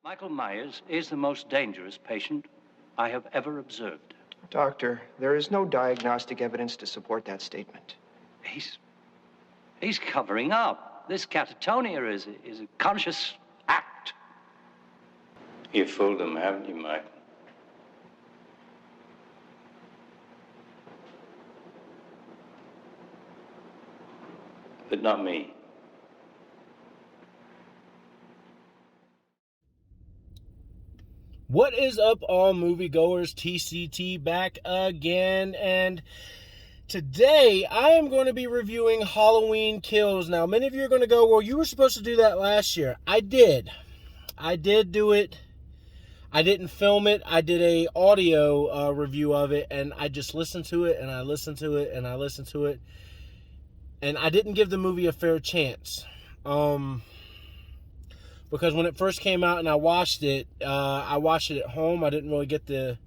Michael Myers is the most dangerous patient I have ever observed. Doctor, there is no diagnostic evidence to support that statement. He's covering up. This catatonia is a conscious act. You fooled him, haven't you, Michael? But not me. What is up, all moviegoers? TCT back again, and today I am going to be reviewing Halloween Kills. Now, many of you are going to go, well, you were supposed to do that last year. I did do it. I didn't film it. I did a audio review of it, and I just listened to it, and I listened to it, and I listened to it, and I didn't give the movie a fair chance. Because when it first came out and I watched it at home. I didn't really get the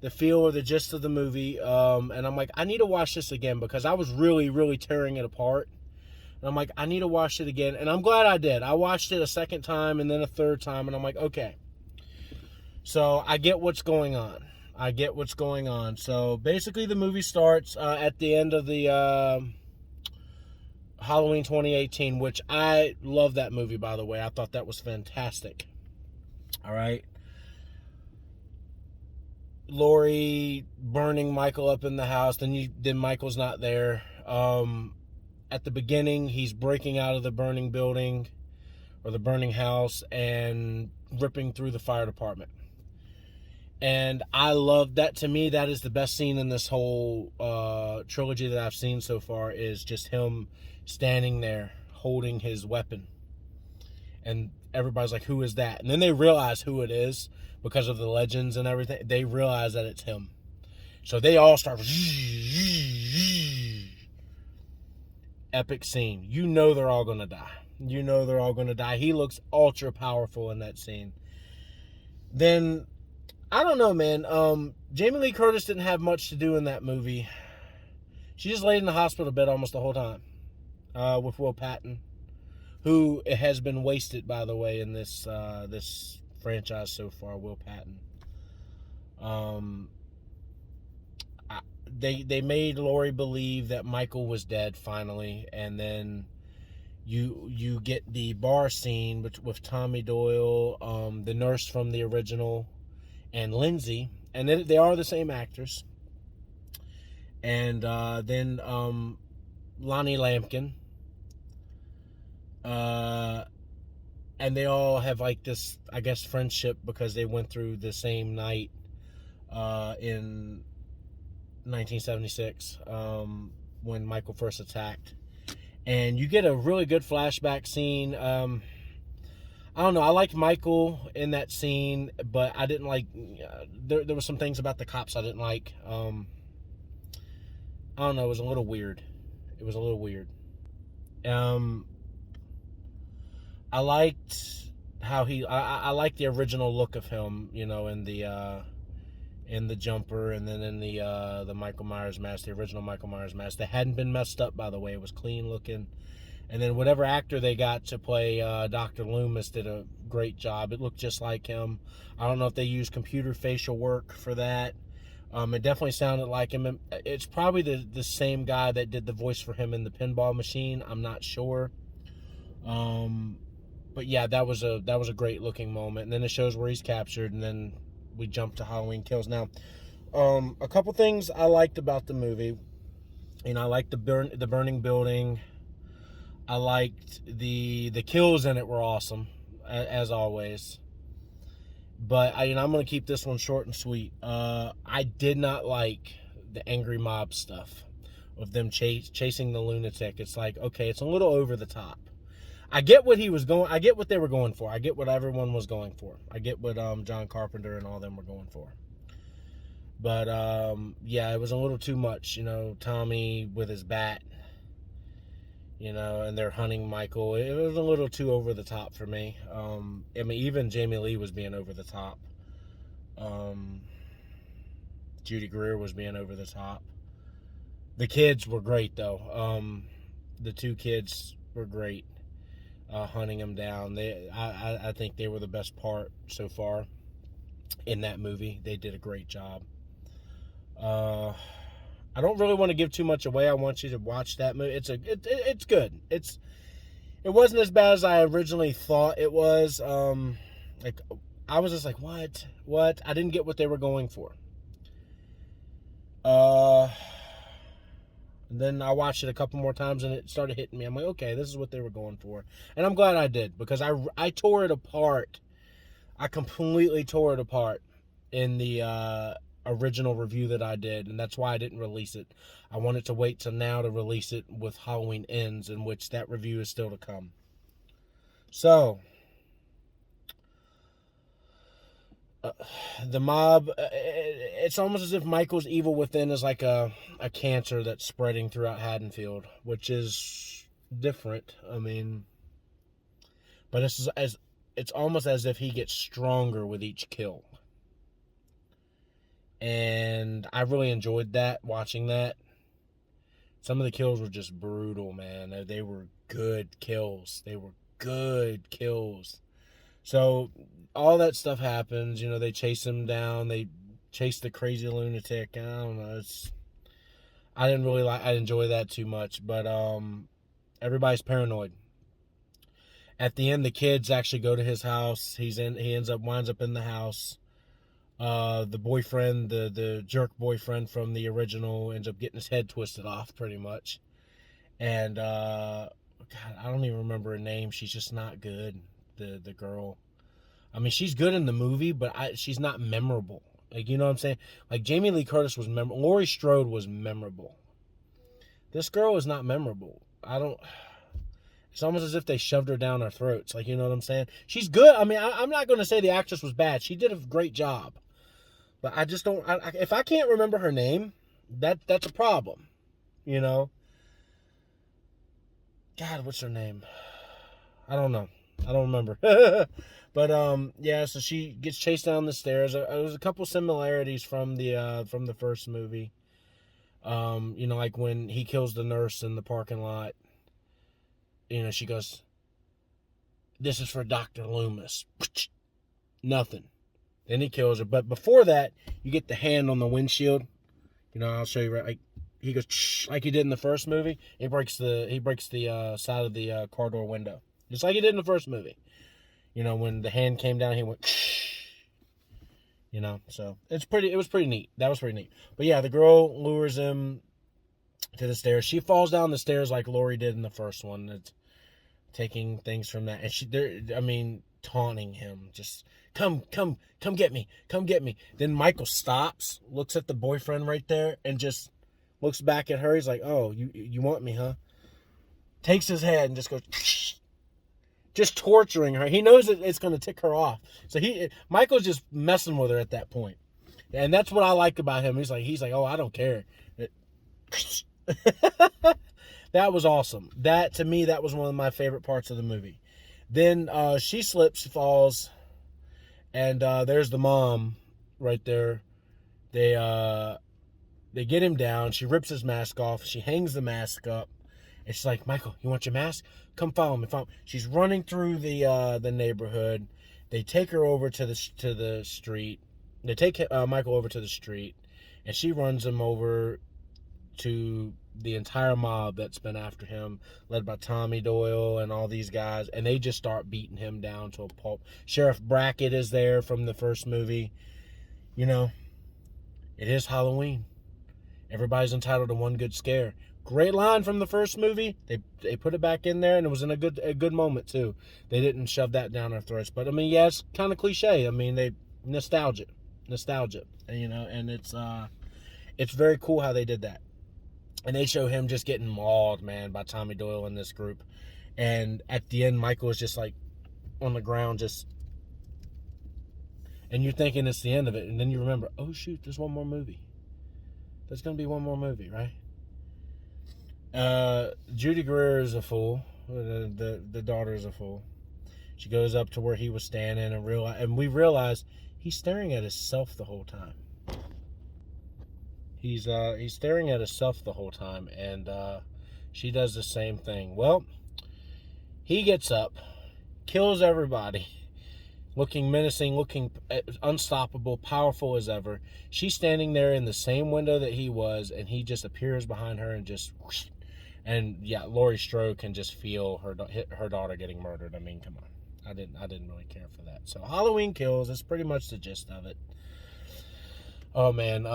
feel or the gist of the movie. And I'm like, I need to watch this again because I was really, really tearing it apart. And I'm like, I need to watch it again. And I'm glad I did. I watched it a second time and then a third time. And I'm like, okay. So I get what's going on. So basically the movie starts at the end of the Halloween 2018, which I love that movie, by the way. I thought that was fantastic. All right. Laurie burning Michael up in the house. Then Michael's not there. At the beginning, he's breaking out of the burning building or the burning house and ripping through the fire department. And I love that. To me, that is the best scene in this whole trilogy that I've seen so far, is just him standing there holding his weapon. And everybody's like, who is that? And then they realize who it is because of the legends and everything. They realize that it's him. So they all start. Epic scene. You know they're all going to die. He looks ultra powerful in that scene. Then, I don't know, man. Jamie Lee Curtis didn't have much to do in that movie. She just laid in the hospital bed almost the whole time with Will Patton, who has been wasted, by the way, in this franchise so far. Will Patton. They made Laurie believe that Michael was dead finally, and then you get the bar scene with Tommy Doyle, the nurse from the original, and Lindsay, and they are the same actors. And then Lonnie Lampkin, and they all have like this, I guess, friendship because they went through the same night in 1976 when Michael first attacked. And you get a really good flashback scene. I don't know. I liked Michael in that scene, but I didn't like. There were some things about the cops I didn't like. I don't know. It was a little weird. I liked how I liked the original look of him. You know, in the jumper, and then in the Michael Myers mask, the original Michael Myers mask. That hadn't been messed up, by the way. It was clean looking. And then whatever actor they got to play Dr. Loomis did a great job. It looked just like him. I don't know if they used computer facial work for that. It definitely sounded like him. It's probably the same guy that did the voice for him in the Pinball Machine. I'm not sure. But yeah, that was a great looking moment. And then it shows where he's captured, and then we jump to Halloween Kills. Now, a couple things I liked about the movie. You know, I liked the burning building. I liked the kills in it were awesome, as always. But I'm going to keep this one short and sweet. I did not like the angry mob stuff of them chasing the lunatic. It's like, okay, it's a little over the top. I get what they were going for. I get what everyone was going for. I get what John Carpenter and all them were going for. But yeah, it was a little too much. You know, Tommy with his bat. You know, and they're hunting Michael. It was a little too over the top for me. I mean, even Jamie Lee was being over the top. Judy Greer was being over the top. The kids were great, though. The two kids were great. hunting him down. I think they were the best part so far in that movie. They did a great job. I don't really want to give too much away. I want you to watch that movie. It's good. It wasn't as bad as I originally thought it was. Like, I was just like, what? I didn't get what they were going for. Then I watched it a couple more times and it started hitting me. I'm like, okay, this is what they were going for. And I'm glad I did, because I tore it apart. I completely tore it apart in the original review that I did, and that's why I didn't release it. I wanted to wait till now to release it with Halloween Ends, in which that review is still to come. So, the mob, it's almost as if Michael's evil within is like a cancer that's spreading throughout Haddonfield, which is different. I mean, but it's almost as if he gets stronger with each kill. And I really enjoyed that, watching that. Some of the kills were just brutal, man. They were good kills. So all that stuff happens. You know, they chase him down. They chase the crazy lunatic. I don't know. I didn't really enjoy that too much. But everybody's paranoid. At the end, the kids actually go to his house. He winds up in the house. The boyfriend, the jerk boyfriend from the original, ends up getting his head twisted off, pretty much. And God, I don't even remember her name. She's just not good. The girl. I mean, she's good in the movie, but she's not memorable. Like, you know what I'm saying? Like, Jamie Lee Curtis was memorable. Laurie Strode was memorable. This girl is not memorable. It's almost as if they shoved her down our throats. Like, you know what I'm saying? She's good. I mean, I'm not going to say the actress was bad. She did a great job. But I just don't... if I can't remember her name, that's a problem. You know? God, what's her name? I don't know. I don't remember. But, yeah, so she gets chased down the stairs. There's a couple similarities from the first movie. You know, like when he kills the nurse in the parking lot. You know, she goes, "This is for Dr. Loomis." Nothing. Then he kills her. But before that, you get the hand on the windshield. You know, I'll show you right. Like, he goes, like he did in the first movie. He breaks the side of the car door window, just like he did in the first movie. You know, when the hand came down, he went. You know, so it was pretty neat. That was pretty neat. But yeah, the girl lures him to the stairs. She falls down the stairs like Laurie did in the first one. It's taking things from that, and taunting him, just come get me. Then Michael stops, looks at the boyfriend right there, and just looks back at her. He's like, "Oh, you want me, huh?" Takes his head and just goes, just torturing her. He knows that it's going to tick her off. So Michael's just messing with her at that point. And that's what I like about him. He's like, "Oh, I don't care." That was awesome. To me, that was one of my favorite parts of the movie. Then she slips, falls, and there's the mom right there. They get him down. She rips his mask off. She hangs the mask up. And she's like, "Michael, you want your mask? Come follow me." She's running through the neighborhood. They take her over to the street. They take Michael over to the street, and she runs him over to the entire mob that's been after him, led by Tommy Doyle and all these guys, and they just start beating him down to a pulp. Sheriff Brackett is there from the first movie. You know, it is Halloween. Everybody's entitled to one good scare. Great line from the first movie. They put it back in there, and it was in a good moment too. They didn't shove that down our throats. But I mean, yeah, it's kind of cliche. I mean, they nostalgia, and, you know, and it's very cool how they did that. And they show him just getting mauled, man, by Tommy Doyle and this group. And at the end, Michael is just like on the ground, just. And you're thinking it's the end of it, and then you remember, oh shoot, there's one more movie. There's gonna be one more movie, right? Judy Greer is a fool. The daughter is a fool. She goes up to where he was standing and we realize he's staring at himself the whole time. He's staring at himself the whole time, and she does the same thing. Well, He gets up, kills everybody, looking menacing, looking unstoppable, powerful as ever. She's standing there in the same window that he was, and he just appears behind her and just whoosh. And yeah, Laurie Strode can just feel her daughter getting murdered. I mean, come on. I didn't really care for that. So Halloween Kills, that's pretty much the gist of it. Oh man,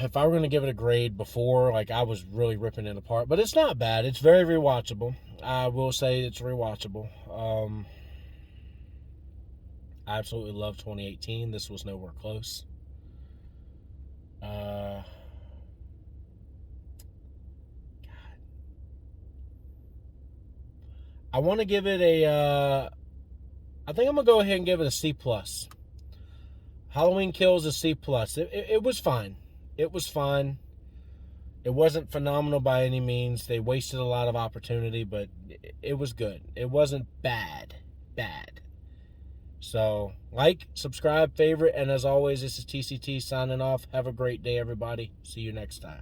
if I were going to give it a grade before, like, I was really ripping it apart, but it's not bad. It's very rewatchable. I will say it's rewatchable. I absolutely love 2018. This was nowhere close. God. I want to give it a, I think I'm going to go ahead and give it a C+. Halloween Kills a C+. It was fine. It was fine. It wasn't phenomenal by any means. They wasted a lot of opportunity, but it was good. It wasn't bad. So, like, subscribe, favorite, and as always, this is TCT signing off. Have a great day, everybody. See you next time.